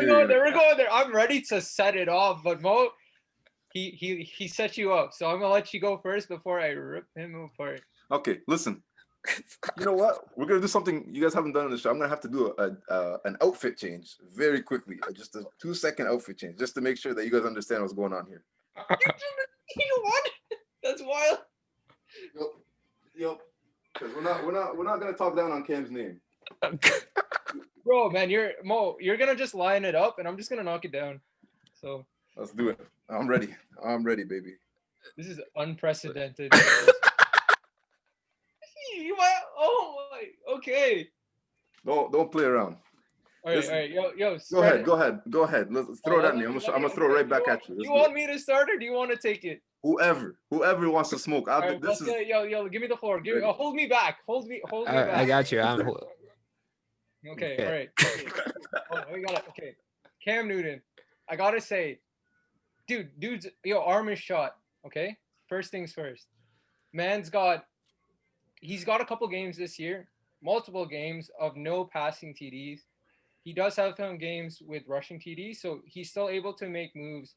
we go there. We're going there. I'm ready to set it off, but Mo, he set you up. So I'm gonna let you go first before I rip him apart. Okay, listen. You know what? We're gonna do something you guys haven't done on the show. I'm gonna have to do an outfit change very quickly, just a 2-second outfit change, just to make sure that you guys understand what's going on here. You what? That's wild. Yep. Because we're not gonna talk down on Cam's name. Bro, man, you're gonna just line it up, and I'm just gonna knock it down. So let's do it. I'm ready. I'm ready, baby. This is unprecedented. Oh my. Okay. Don't play around. All right. Yo. Go ahead. Let's throw it at me. I'm gonna throw it right back at you. You want me to start, or do you want to take it? Whoever wants to smoke. Yo, give me the floor. Hold me back. Hold me back. I got you. Okay. All right. Okay. We got it. Okay. Cam Newton. I gotta say, dude's arm is shot. Okay. First things first. He's got a couple games this year, multiple games of no passing TDs. He does have some games with rushing TDs, so he's still able to make moves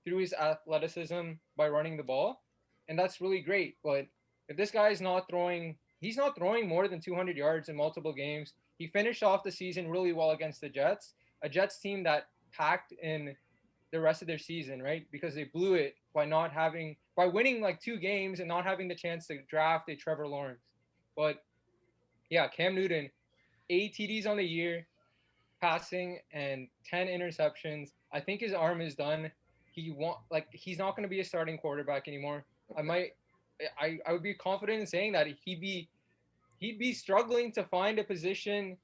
through his athleticism by running the ball, and that's really great. But if this guy is not throwing more than 200 yards in multiple games. He finished off the season really well against the Jets, a Jets team that packed in the rest of their season, right? Because they blew it by winning like 2 games and not having the chance to draft a Trevor Lawrence. But yeah, Cam Newton, 8 TDs on the year, passing, and 10 interceptions. I think his arm is done. He's not going to be a starting quarterback anymore. I would be confident in saying that he'd be struggling to find a position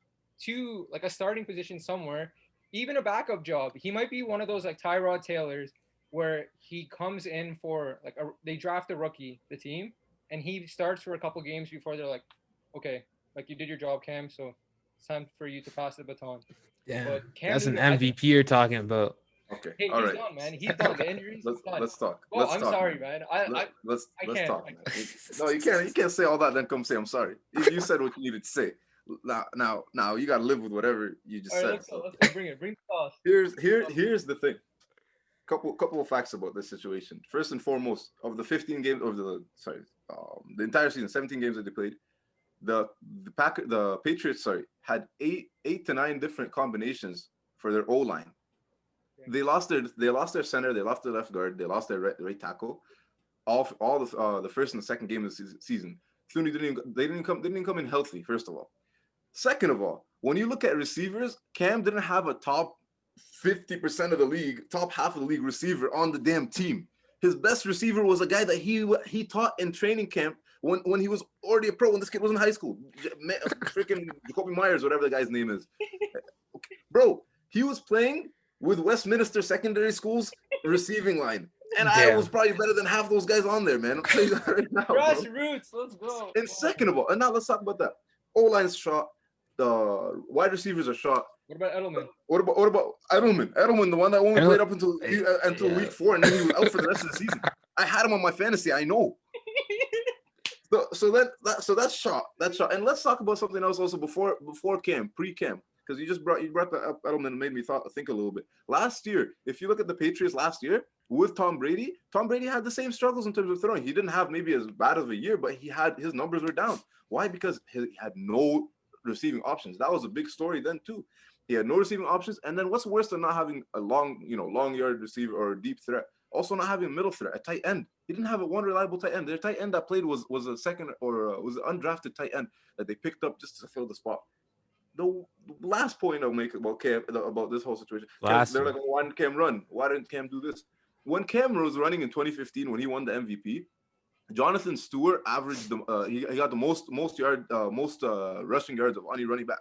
a starting position somewhere, even a backup job. He might be one of those like Tyrod Taylors where he comes in for they draft a rookie, the team, and he starts for a couple games before they're like, okay, like you did your job, Cam, so it's time for you to pass the baton. Yeah, that's an MVP you're talking about. Okay, hey, he's done, man. He's done. The injuries. Let's talk. Oh, I'm sorry, man. Let's talk, man. No, you can't say all that. Then come say I'm sorry. You said what you needed to say. Now you gotta live with whatever you just said. Let's bring it. Bring the sauce. Here's the thing. Couple of facts about this situation. First and foremost, of the 15 games the entire season, 17 games that they played, the Patriots had eight to 9 different combinations for their O-line. They lost their center, they lost their left guard, they lost their right tackle. All the first and the second game of the season. They didn't come in healthy. First of all, second of all, when you look at receivers, Cam didn't have a top 50% of the league, top half of the league receiver on the damn team. His best receiver was a guy that he taught in training camp when he was already a pro, when this kid was in high school. Freaking Jacoby Myers, whatever the guy's name is. Okay. Bro, he was playing with Westminster Secondary School's receiving line. And I was probably better than half those guys on there, man. I'm telling you that right now. Grassroots, let's go. And second of all, and now let's talk about that. O-line's shot. The wide receivers are shot. What about Edelman? What about Edelman? Edelman, the one that only played up until week 4, and then he was out for the rest of the season. I had him on my fantasy. I know. So that's shot. That's shot. And let's talk about something else also before Cam, pre-Cam, because you brought that up, Edelman, and made me think a little bit. Last year, if you look at the Patriots last year with Tom Brady had the same struggles in terms of throwing. He didn't have maybe as bad of a year, but his numbers were down. Why? Because he had no receiving options. That was a big story then too. He had no receiving options, and then what's worse than not having a long yard receiver or a deep threat? Also, not having a middle threat, a tight end. He didn't have one reliable tight end. Their tight end that played was a second was an undrafted tight end that they picked up just to fill the spot. The last point I'll make about Cam, about this whole situation, they're like, why didn't Cam run? Why didn't Cam do this? When Cam was running in 2015, when he won the MVP, Jonathan Stewart averaged he got the most rushing yards of any running back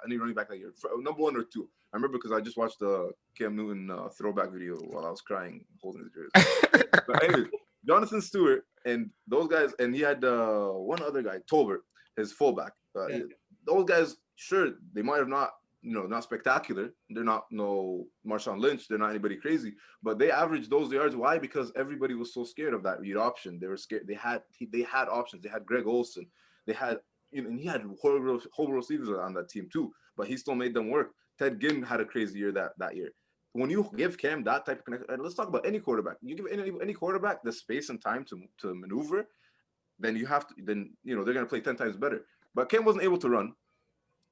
that year. Number 1 or 2. I remember because I just watched the Cam Newton throwback video while I was crying holding his jersey. But anyways, Jonathan Stewart and those guys, and he had one other guy, Tolbert, his fullback. Those guys, sure, they might have not spectacular. They're not no Marshawn Lynch. They're not anybody crazy, but they averaged those yards. Why? Because everybody was so scared of that read option. They were scared. They had options. They had Greg Olsen. They had, and he had horrible receivers on that team too, but he still made them work. Ted Ginn had a crazy year that year. when you give Cam that type of connection, and let's talk about any quarterback. You give any quarterback the space and time to maneuver, then you have to. Then they're gonna play 10 times better. But Cam wasn't able to run.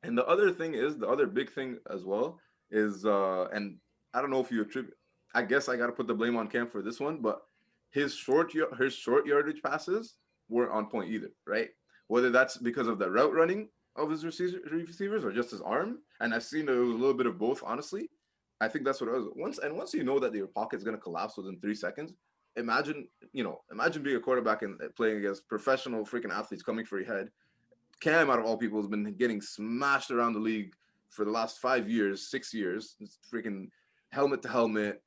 And the other thing is, the other big thing as well is, and I don't know if you attribute. I guess I got to put the blame on Cam for this one, but his short yardage passes weren't on point either, right? Whether that's because of the route running of his receivers or just his arm, and I've seen it was a little bit of both. Honestly, I think that's what it was. Once you know that your pocket's gonna collapse within 3 seconds, imagine being a quarterback and playing against professional freaking athletes coming for your head. Cam, out of all people, has been getting smashed around the league for the last 5 years, 6 years. It's freaking helmet to helmet,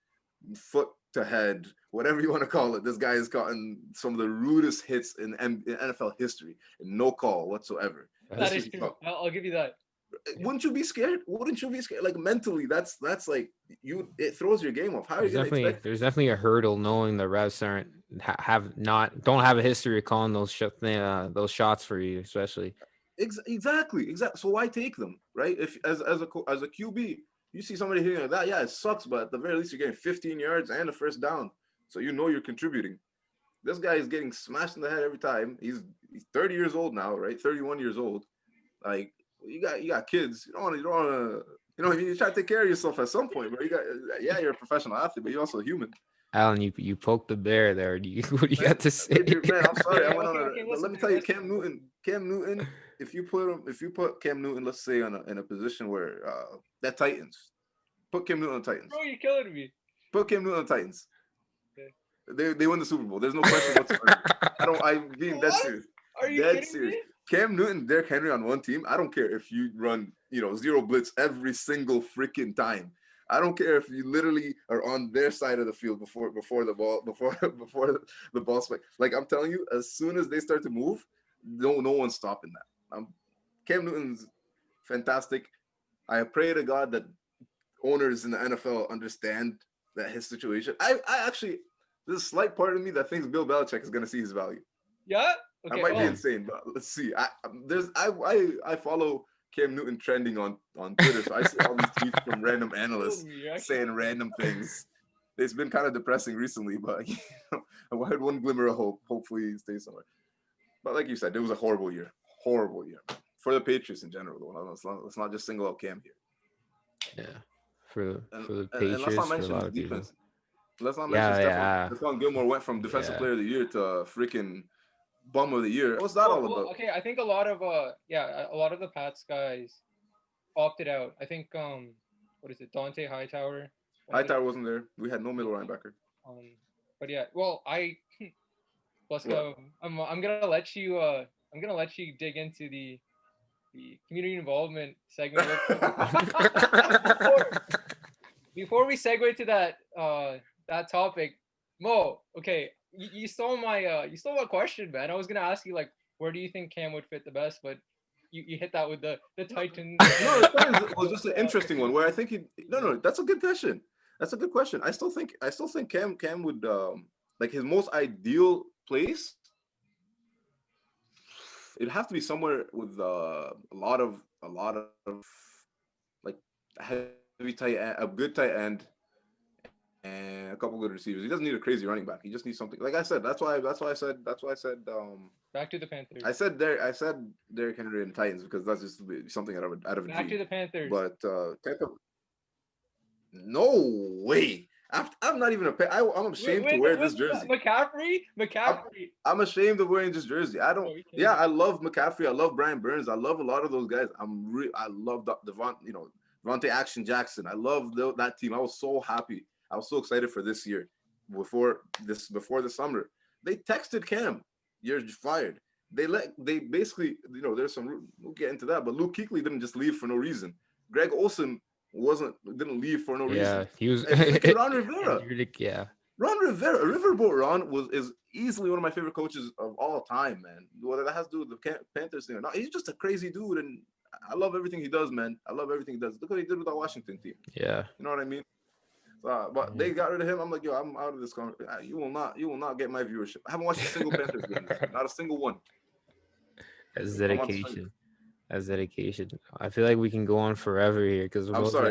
foot to head, whatever you want to call it. This guy has gotten some of the rudest hits in NFL history, and no call whatsoever. That is true. I'll give you that. Wouldn't you be scared? Like mentally, that's like it throws your game off. How are you gonna expect? There's definitely a hurdle knowing the refs don't have a history of calling those shots for you, especially. Exactly. So why take them, right? If as a QB, you see somebody hitting like that, yeah, it sucks, but at the very least you're getting 15 yards and a first down, so you're contributing. This guy is getting smashed in the head every time. He's 30 years old now, right? 31 years old. Like, you got kids. You don't want to. You try to take care of yourself at some point, but you're a professional athlete, but you're also a human. Alan, you poked the bear there. What do you got to say? Man, I'm sorry. I went on a. Let me tell you, Cam Newton. If you put Cam Newton, let's say in a position where that Titans, put Cam Newton on Titans. Bro, you're killing me. Put Cam Newton on Titans. Okay. They win the Super Bowl. There's no question whatsoever. I'm being dead serious. Are you dead kidding serious? Me? Cam Newton, Derrick Henry on one team. I don't care if you run, zero blitz every single freaking time. I don't care if you literally are on their side of the field before the ball spike. Like, I'm telling you, as soon as they start to move, no one's stopping that. Cam Newton's fantastic. I pray to God that owners in the NFL understand that his situation. I actually, there's a slight part of me that thinks Bill Belichick is going to see his value. Yeah. Okay, I might be insane, but let's see. I follow Cam Newton trending on Twitter, so I see all these tweets from random analysts saying random things. It's been kind of depressing recently, but I had one glimmer of hope. Hopefully, he stays somewhere. But like you said, it was a horrible year for the Patriots in general. Though, let's not just single out Cam here. Yeah, for the Patriots. And let's not mention his defense. Let's not mention Stephon Gilmore went from Defensive Player of the Year to freaking Bum of the Year. What's that all about? Okay, I think a lot of the Pats guys opted out. I think what is it, Dante Hightower? Hightower wasn't there. We had no middle linebacker. But yeah, well, let's go. I'm gonna let you dig into the community involvement segment. Before we segue to that topic, Mo, okay, you stole my question, man. I was gonna ask you, like, where do you think Cam would fit the best, but you hit that with the Titans. No, the Titans was just an interesting one where I think that's a good question. That's a good question. I still think Cam would like his most ideal place. It'd have to be somewhere with a lot of like heavy tight end, a good tight end, and a couple good receivers. He doesn't need a crazy running back. He just needs something. Like I said, that's why I said. Back to the Panthers. I said Derrick Henry and Titans because that's just something out of a Back to the Panthers. But no way. I'm not even I'm ashamed to wear this jersey. McCaffrey. I'm ashamed of wearing this jersey. I don't. Yeah, I love McCaffrey. I love Brian Burns. I love a lot of those guys. I love Devontae Action Jackson. I love that team. I was so happy. I was so excited for this year. Before the summer, they texted Cam, "You're fired." They basically, there's some. We'll get into that, but Luke Kuechly didn't just leave for no reason. Greg Olsen didn't leave for no reason. Yeah, he was. Ron Rivera. Yeah. Ron Rivera, Riverboat Ron is easily one of my favorite coaches of all time, man. Whether that has to do with the Panthers thing or not, he's just a crazy dude, and I love everything he does, man. I love everything he does. Look what he did with our Washington team. Yeah. You know what I mean? But they got rid of him. I'm like, yo, I'm out of this conversation. You will not get my viewership. I haven't watched a single Panthers game, not a single one. That's dedication. I feel like we can go on forever here because I'm sorry.